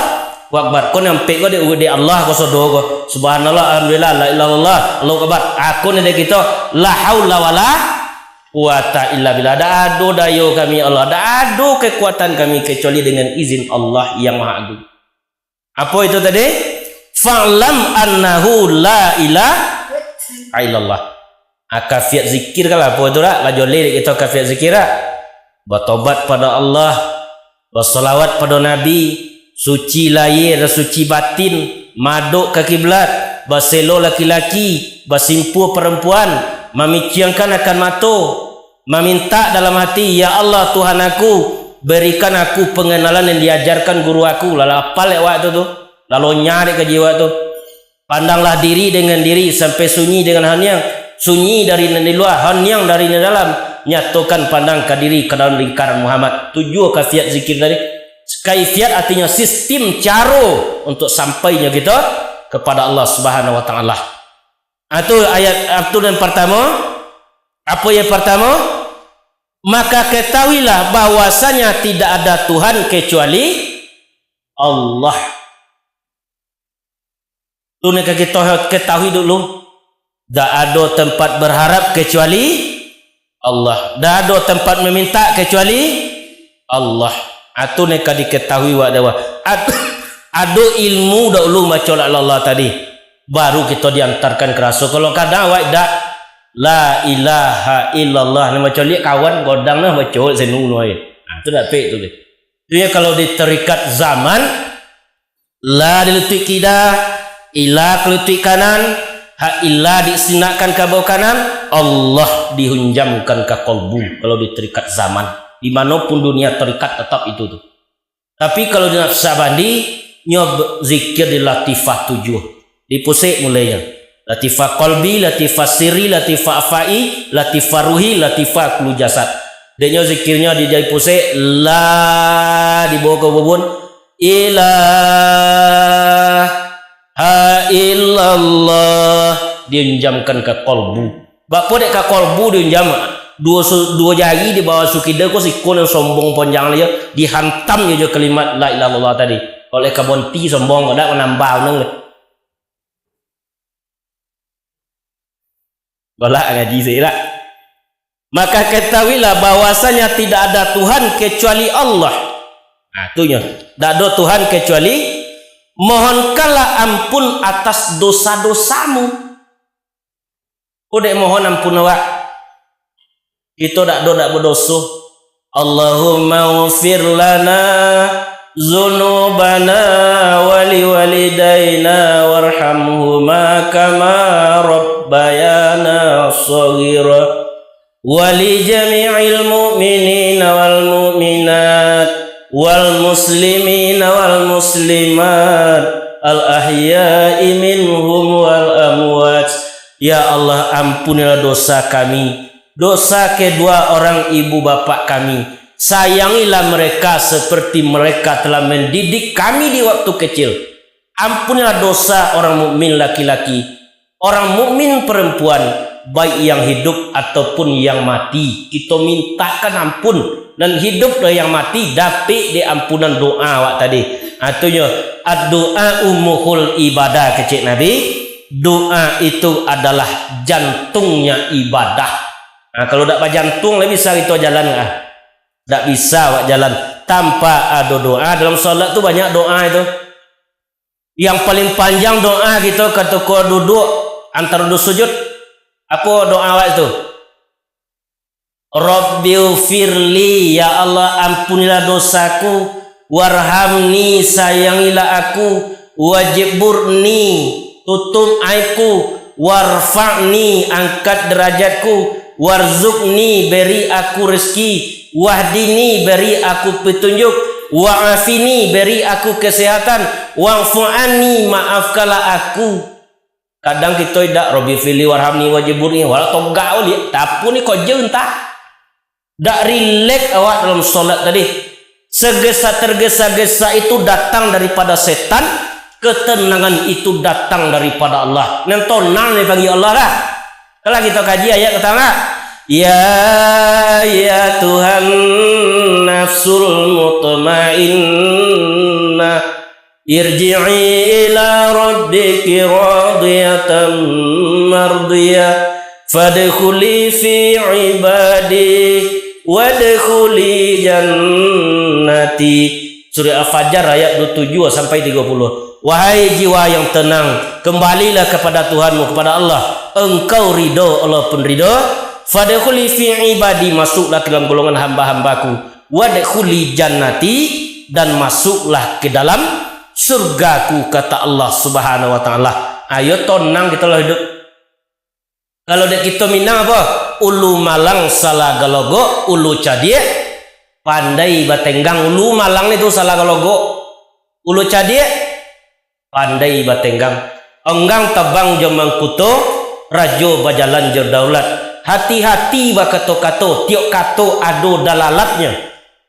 akbar. Kau nampak kau di Allah kau sodo kau subhanallah alhamdulillah la ilaha illallah Allahu akbar. Aku ni kita la haula wala quwata illa billah. Ada ado dayo kami Allah, ada ado kekuatan kami kecuali dengan izin Allah yang Maha Agung. Apa itu tadi? Fa'lam annahu la ilaha illallah. Kafiat zikir kalau apa itu lah lajole kita kafiat zikir bertobat pada Allah, bersolawat pada Nabi, suci lahir dan suci batin, maduk ke kiblat, berselo laki-laki, bersimpu perempuan, memicangkan akan mata, meminta dalam hati, ya Allah Tuhan aku, berikan aku pengenalan yang diajarkan guru aku. Lalu apa lewat itu tu? Lalu nyari ke jiwa tu. Pandanglah diri dengan diri sampai sunyi dengan hanyang, sunyi dari luar, hanyang dari dalam. Nyatakan pandang ke diri ke dalam lingkaran Muhammad. Tujuh kafiat zikir tadi. Kaifiat artinya sistem cara untuk sampainya kita kepada Allah Subhanahu wa taala. Itu ayat itu yang pertama. Apa yang pertama? Maka ketahuilah bahwasanya tidak ada Tuhan kecuali Allah. Tu nak kita ketahui dulu. Tak ada tempat berharap kecuali Allah. Tak ada tempat meminta kecuali Allah. Atu nak diketahui wa dawa. Ada ilmu dahulu macam Allah tadi. Baru kita diantarkan ke rasul. Kalau kadang awak dak la ilaha illallah ni macam lihat kawan godang lah macam senung noi. Tu dak pek tu dia. Dia kalau diterikat zaman la diletik kida ila kelutik kanan ha illa disinakan ke bawah kanan Allah dihunjamkan ke kolbu kalau diterikat zaman dimanapun dunia terikat tetap itu tu. Tapi kalau di nafsabandi nyob zikir di latifah 7 dipusik mulainya latifah kolbi, latifah siri, latifah afai, latifah ruhi, latifah kulu jasad. Dia zikirnya di jai pusik la di bawah ke bubun ilaha illallah diunjamkan ke kolbu. Bapa dek ke kolbu diunjam dua jari di bawah sukida ko sikul yang sombong panjang dia dihantam je kalimat la ilaha illallah tadi. Oleh kabonti sombong ada menambah nang balak ngaji saya. Maka ketahuilah bahwasanya tidak ada Tuhan kecuali Allah. Nah, itunya. Tak ada Tuhan kecuali mohonkanlah ampun atas dosa-dosamu. Udah mohon ampun awak. Kita tak berdosa. Allahumma ghfir lana dzunubana wa liwalidayna warhamhuma kama rabbayana shaghira wa li jami'il mu'minina wal mu'minat wal muslimina wal muslimat al ahya'i minhum wal amwat. Ya Allah, ampunilah dosa kami, dosa kedua orang ibu bapak kami. Sayangilah mereka seperti mereka telah mendidik kami di waktu kecil. Ampunilah dosa orang mukmin laki-laki, orang mukmin perempuan, baik yang hidup ataupun yang mati. Kita mintakan ampun dan hidup dan yang mati dapat di ampunan doa awak tadi. Artinya doa umuhul ibadah kecil Nabi. Doa itu adalah jantungnya ibadah. Nah, kalau tak jantung lebih bisa kita jalan nggak? Tak bisa awak jalan tanpa ada doa. Dalam solat tu banyak doa itu. Yang paling panjang doa kita ketika duduk antara duduk sujud. Apa doa awak itu? Rabbighfirli, ya Allah ampunilah dosaku, warhamni, sayangilah aku, wajburni, tutup aibku, warfa'ni, angkat derajatku, warzuqni, beri aku rezeki, wahdini, beri aku petunjuk, wa'afini, beri aku kesehatan, wa'fu'ani, maafkanlah aku. Kadang kita tidak Rabbi fili warhamni wajibuni wala togau dia tapi ni kau jentah dak relax awak dalam solat tadi. Tergesa-gesa itu datang daripada setan, ketenangan itu datang daripada Allah. Nentonang ni bagi Allah lah. Kalau kita kaji ayat pertama, ya Tuhan nafsul mutmainnah irji'i ila rabbiki radiyatan mardiyah fadkhuli fi ibadi wadkhuli jannati. Surah Al-Fajr ayat 27 sampai 30. Wahai jiwa yang tenang, kembalilah kepada Tuhanmu, kepada Allah. Engkau ridho, Allah pun ridho. Fadkhuli fi ibadi, masuklah ke dalam golongan hamba-hambaku. Wadkhuli jannati, dan masuklah ke dalam surgaku, kata Allah Subhanahu wa taala. Ayo tonang kita lah hidup. Kalau dek kita minang apa? Ulu malang salah galogo, ulu cadie pandai batenggang. Ulu malang itu salah galogo, ulu cadie pandai batenggang. Enggang tabang jomang kuto, rajo bajalan jerdaulat. Hati-hati bakato-kato, tiok kato ado dalalatnya.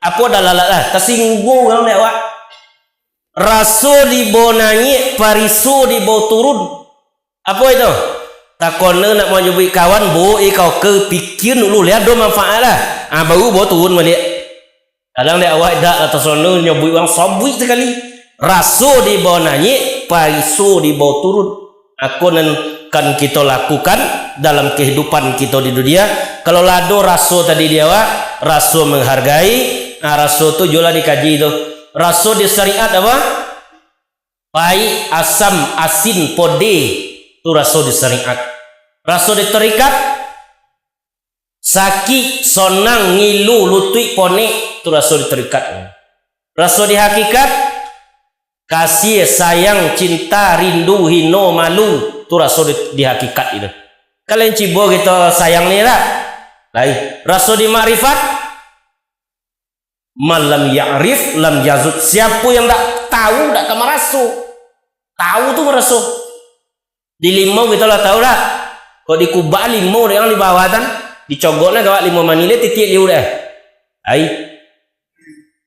Apa dalalat lah? Tersinggung kan lewat. Rasul dibawa nangis, parisu dibawa turun. Apa itu? Takona nak mau nyebut kawan, bo kau kepikir dulu lihat do manfaat lah. Baru bawa turun balik. Kadang dia awak dak atas sana nyebut orang sabui sekali. Rasul dibawa nangis, parisu dibawa turun. Aku kan kita lakukan dalam kehidupan kita di dunia. Kalau lado rasul tadi dia awak, rasul menghargai. Rasul tu jualan dikaji tu. Rasul di syariat apa? Pahit, asam, asin, pode. Itu rasul di syariat. Rasul di terikat sakit, sonang, ngilu, lutui, pone. Itu rasul di terikat. Rasul di hakikat kasih, sayang, cinta, rindu, hino, malu. Itu rasul di hakikat itu. Kalian cibo kita sayang ni lah. Lain. Rasul di makrifat malam ya'rif lam yazud. Siapa yang tak tahu tak akan merasa. Tahu tu merasa. Di limau kita lah tahu dah. Kalau di kubah limau yang di bawah kan dicogoknya kawat limau manile titik liu dah. Ai.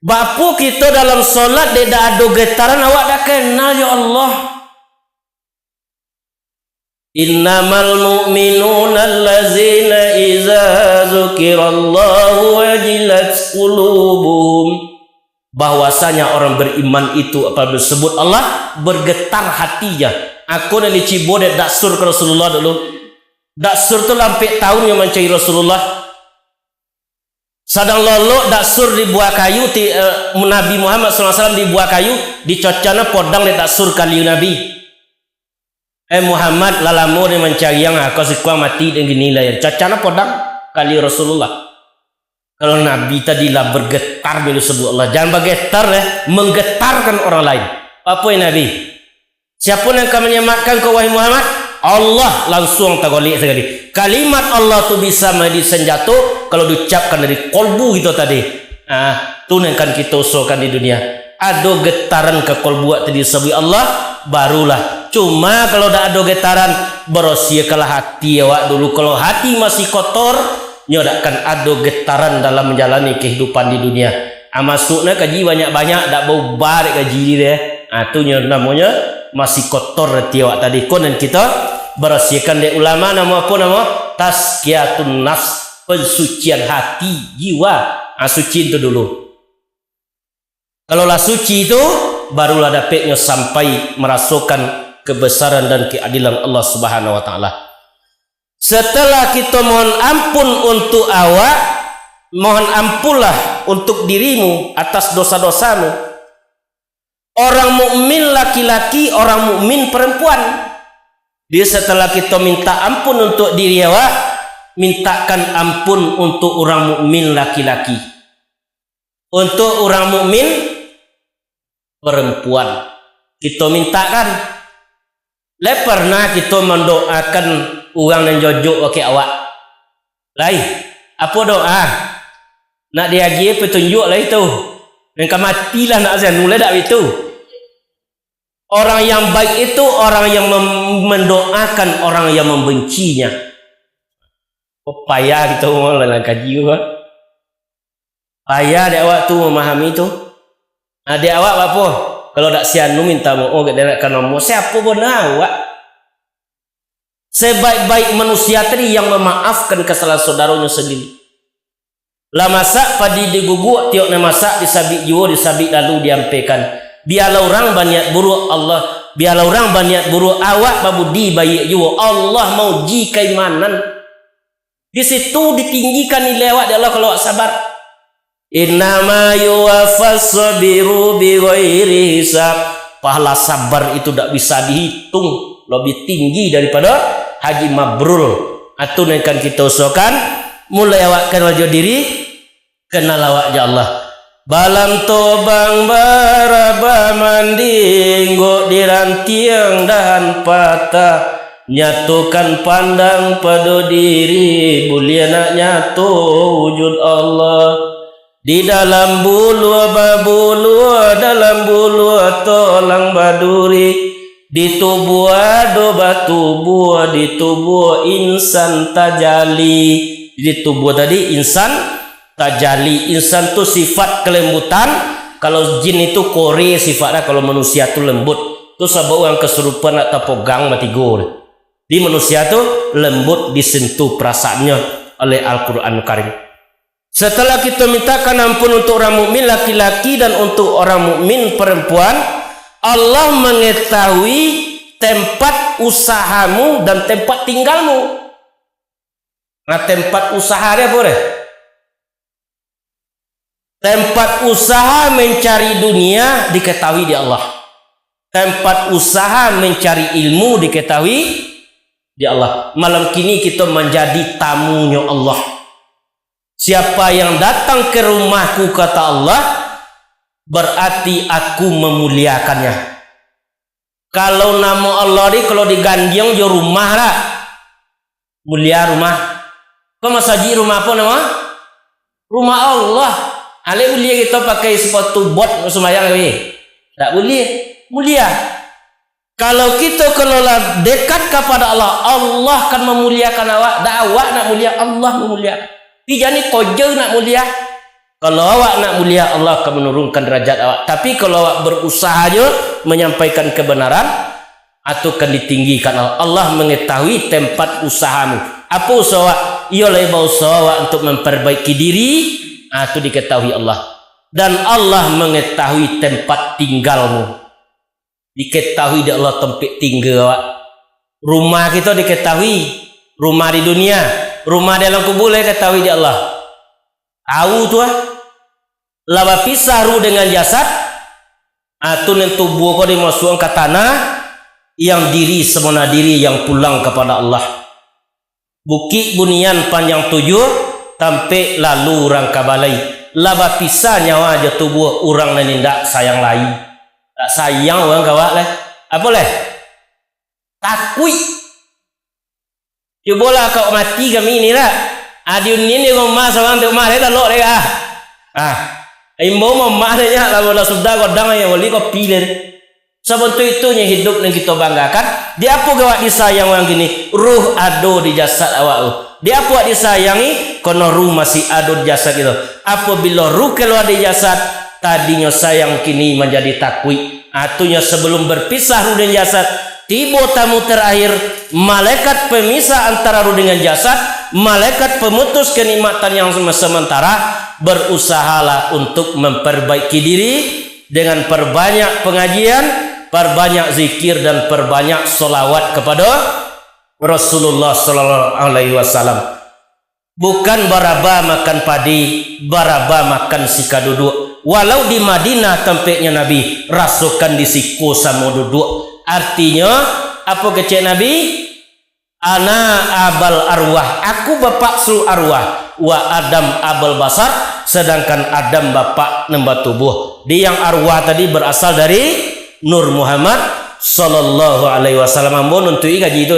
Bapu kita dalam solat dia dah ada getaran awak dah kenal ya Allah. Innamal mu'minuna allazina iza zukirallahu wajilat qulubuhum. Bahwasanya orang beriman itu apabila disebut Allah bergetar hatinya. Aku dan Cibo dak sur ke Rasulullah dulu. Dak sur tu lampai tahun yang mencari Rasulullah. Sadang lolo dak sur di buah kayu Nabi Muhammad SAW di buah kayu dicocana podang dak sur kali Nabi. Muhammad lalamu dia mencari yang aku sekuang mati dan gini lah yang cacana podang kali Rasulullah. Kalau Nabi tadi lah bergetar bila sebut Allah, jangan bergetar menggetarkan orang lain. Apa yang Nabi? Siapa yang akan menyematkan kau wahai Muhammad? Allah langsung tagolik sekali. Kalimat Allah tu bisa menjadi senjata kalau diucapkan dari kolbu kita tadi. Tu yang akan kita usulkan di dunia. Ada getaran ke kolbu tadi sebut Allah, barulah. Cuma kalau dah ada getaran, berosiakanlah hati awak dulu. Kalau hati masih kotor, nyodakan ada getaran dalam menjalani kehidupan di dunia. Masuknya kaji banyak-banyak, tak bau barik kaji dia. Itu namanya masih kotor tiawak tadi konen kita bersihkan dari ulama nama apa nama tazkiyatun nafs, pensucian hati jiwa. Suci itu dulu. Kalau lah suci itu barulah dapatnya sampai merasakan kebesaran dan keadilan Allah Subhanahu wa taala. Setelah kita mohon ampun untuk awak, mohon ampunlah untuk dirimu atas dosa-dosamu. Orang mukmin laki-laki, orang mukmin perempuan. Dia setelah kita minta ampun untuk diri awak, mintakan ampun untuk orang mukmin laki-laki. Untuk orang mukmin perempuan kita mintakan. Pernah kita mendoakan orang yang jojok ke awak. Lai, apa doa? Nak diagi petunjuk lah itu. Dan matilah nak azan mulai dak itu. Orang yang baik itu orang yang mendoakan orang yang membencinya. Payah kita dalam kaji juga. Payah dek awak tu memahami itu. Adik awak apa? Kalau tak sianu minta mau ke dia nak nomor siapa benar awak? Sebaik-baik manusia tadi yang memaafkan kesalahan saudaranya sendiri. Lah masak padi diguguk tiok na masak disabik jiwa disabik lalu diampaikan. Biarlah orang banyak buruk Allah, biarlah orang banyak buruk awak babudi baik jiwa. Allah mau ji keimanan. Di situ ditinggikan nilai awak di Allah kalau awak sabar. Innama yuwaffas sabiru bighairi hisab. Pahala sabar itu tak bisa dihitung, lebih tinggi daripada haji mabrur. Atau akan kita usahakan mulai awak kenal diri, kenal awak ya Allah. Balam tobang baraba mandinggo dirantiang dan patah. Nyatukan pandang pada diri, mulia nak nyatu wujud Allah. Di dalam bulu babulu, dalam bulu tolang baduri, di tubuh ado batu buah, di tubuh insan tajali. Di tubuh tadi insan tajali. Insan tu sifat kelembutan. Kalau jin itu kore sifatnya, kalau manusia tu lembut. Tu sebab orang kesurupan nak terpegang mati gol. Di manusia tu lembut disentuh perasaannya oleh Al-Quran Karim. Setelah kita mintakan ampun untuk orang mukmin laki-laki dan untuk orang mukmin perempuan, Allah mengetahui tempat usahamu dan tempat tinggalmu. Nah, tempat usaha dia boleh. Tempat usaha mencari dunia diketahui di Allah. Tempat usaha mencari ilmu diketahui di Allah. Malam kini kita menjadi tamunya Allah. Siapa yang datang ke rumahku kata Allah, berarti aku memuliakannya. Kalau nama Allah ni kalau diganjeng je rumah lah, mulia rumah. Kau masaji rumah apa nama? Rumah Allah. Ale boleh kita pakai sepatu bot sembahyang ni? Tak boleh. Mulia. Kalau kita kelola dekat kepada Allah, Allah akan memuliakan awak. Dan awak nak mulia, Allah memuliakan. Tidak ni koja nak mulia. Kalau awak nak mulia, Allah akan menurunkan derajat awak. Tapi kalau awak berusaha je menyampaikan kebenaran, atau akan ditinggikan Allah. Allah mengetahui tempat usahamu. Apa usaha awak? Ialah usaha awak untuk memperbaiki diri, itu diketahui Allah. Dan Allah mengetahui tempat tinggalmu. Diketahui di Allah tempat tinggal awak. Rumah kita diketahui. Rumah di dunia, rumah dalam kubur diketahui di Allah. Tahu tu laba pisah ruh dengan jasad, atau tubuh kau dimasukkan ke tanah, yang diri semena diri yang pulang kepada Allah. Bukit bunian panjang 7 sampai lalu orang kabalai. Laba pisah nyawa aja tubuh orang dan tidak sayang lain. Tak sayang orang kawak lah. Apa lah? Takui. Cubalah kau mati kami ni lah. Adiun ni rumah seorang tu rumah dia lok dia. Imbo mamah dia lalu dah sudah godang yang boleh kau pilih. Sebab itunya hidup yang kita banggakan. Dia apa gawat disayang orang gini? Ruh ado di jasad awak. Dia apa disayangi? Kono ruh masih ado di jasad itu. Apabila ruh keluar di jasad, tadinya sayang kini menjadi takwi. Atunya sebelum berpisah ruh dengan jasad, tiba tamu terakhir, malaikat pemisah antara ruh dengan jasad, malaikat pemutus kenikmatan yang sementara, berusahalah untuk memperbaiki diri dengan perbanyak pengajian, perbanyak zikir dan perbanyak solawat kepada Rasulullah sallallahu alaihi wasallam. Bukan baraba makan padi, baraba makan sika duduk. Walau di Madinah tempatnya Nabi, rasukan di siku sama duduk. Artinya apa kecek Nabi? Ana abal arwah, aku bapak seluruh arwah. Wa Adam abal basar, sedangkan Adam bapak nembak tubuh. Dia yang arwah tadi berasal dari Nur Muhammad sallallahu alaihi wasallam. Ambon untuk gaji itu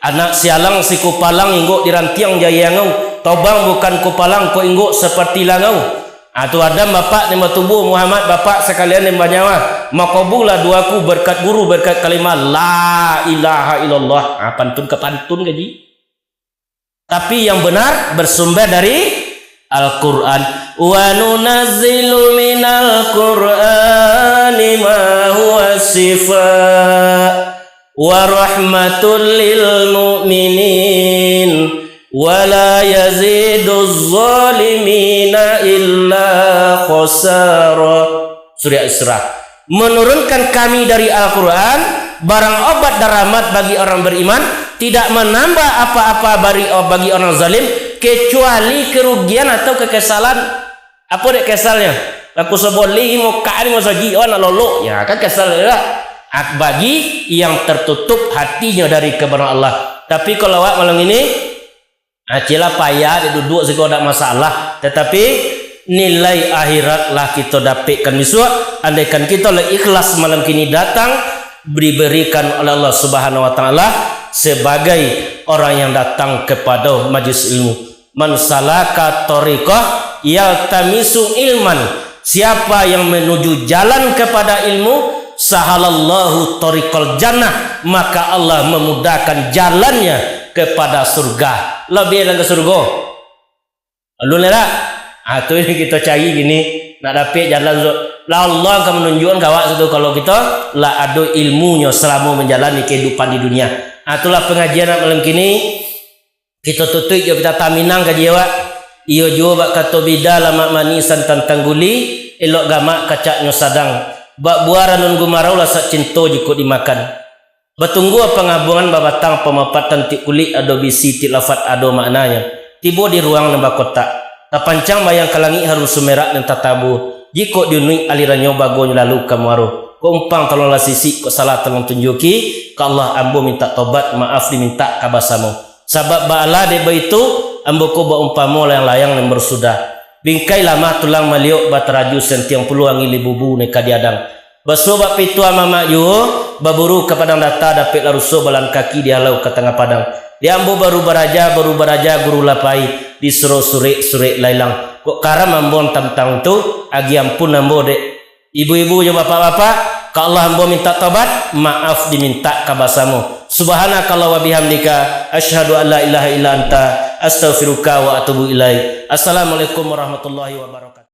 anak sialang si kupalang inggo dirantiang jaya ngau. Tobang bukan kupalang ko inggo seperti langau. Atu Adam bapak nembak tubuh, Muhammad bapak sekalian nembak nyawa. Makobula duaku berkat guru, berkat kalimat la ilaha illallah. Pantun ke pantun gaji. Tapi yang benar bersumber dari Al-Quran. Wa nunazzilu minal Qur'ani ma huwa shifaa wa rahmatul lil mu'minin wa la yaziduz zalimina illa khasara. Surah Isra. Menurunkan kami dari Al-Quran barang obat dan rahmat bagi orang beriman, tidak menambah apa-apa bagi orang zalim kecuali kerugian atau kekesalan. Apa dek kesalnya? Aku seboli muka ni masaji nak lolo. Ya kan kesal ya. Bagi yang tertutup hatinya dari kebenaran Allah. Tapi kalau awak malam ini acilah payah duduk segala ada masalah, tetapi nilai akhirat lah kita dapatkan besok. Andaikan kita ikhlas malam kini datang, diberikan oleh Allah Subhanahu wa taala sebagai orang yang datang kepada majlis ilmu. Man salaka tariqah yaltamisu ilman. Siapa yang menuju jalan kepada ilmu, sahalallahu tariqal jannah, maka Allah memudahkan jalannya kepada surga. Lebih ke surga. Lalu lah, itu ini kita cari gini, nak dapat jalan. Lah Allah akan menunjukkan kawak satu kalau kita lah ada ilmunya selama menjalani kehidupan di dunia. Itulah pengajian malam kini. Kita tutup jo kita taminang kaji awak. Iyo jo bak kata bida lama manisan tantang guli, elok gamak kacaknya sadang. Bak buaran nun gumarau lah sak cinta jiko dimakan. Betunggu pengabungan babatang pemapatan ti kulit ada bisi ti lafat ada maknanya. Tiba di ruang nembak kotak. Tapancang bayang kalangi harus sumerak dan tatabu. Jiko diunui alirannya bagonya lalu kamuaru. Kumpang tolonglah sisi kok salah tolong tunjuki. Ka Allah ambo minta tobat, maaf diminta kabasamu. Sabab ba'ala deba itu ambo ko ba umpamo layang-layang yang bersudah. Bingkai lama tulang maliuk bateraju sentiang peluang ili bubu neka diadang. Baso bak pitu mama ju baburu ke padang data dapat laruso balan kaki dialau ke tengah padang. Diambo baru baraja guru lapai disuruh suri lailang. Kok karam ambon tentang tu agi ampun ambo dek. Ibu-ibu ya bapak-bapak, ka Allah ambo minta tobat, maaf diminta kabasamu. Subhanakallah wa bihamdika asyhadu an la ilaha illa anta astaghfiruka wa atubu ilaik. Assalamualaikum warahmatullahi wabarakatuh.